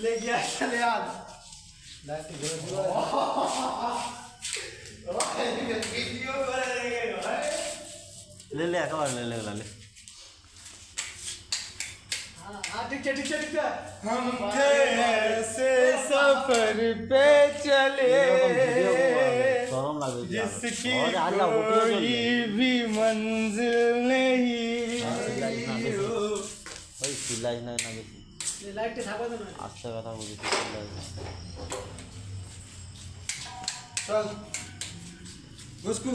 ले गया चले यार लाइट घर दियो वीडियो करेंगे भाई ले ले अखबार ले ले ले हां ठीक है हम थे ऐसे सफर पे चले गरम লাগে जिसकी कोई भी मंजिल नहीं ওই সিলাই না না বেশি ले लाइट থাকবে না আস্তে কথা বলি সিলাই चल घुसको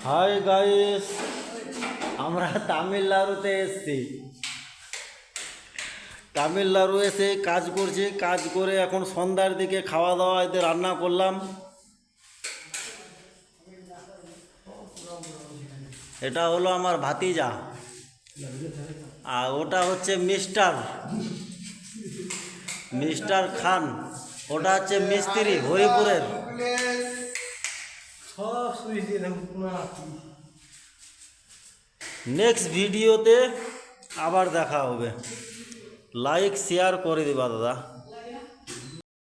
হাই গাইস আমরা তামিলনাড়ুতে এসেছি তামিলনাড়ু এসে কাজ করছি কাজ করে এখন সন্ধ্যার দিকে খাওয়া দাওয়া এতে রান্না করলাম এটা হলো আমার ভাতিজা আর ওটা হচ্ছে মিস্টার খান ওটা হচ্ছে মিস্ত্রি হরিপুরের সব সুইচ দিয়ে দেব পুরো নেক্সট ভিডিওতে আবার দেখা হবে লাইক শেয়ার করে দিবা দাদা।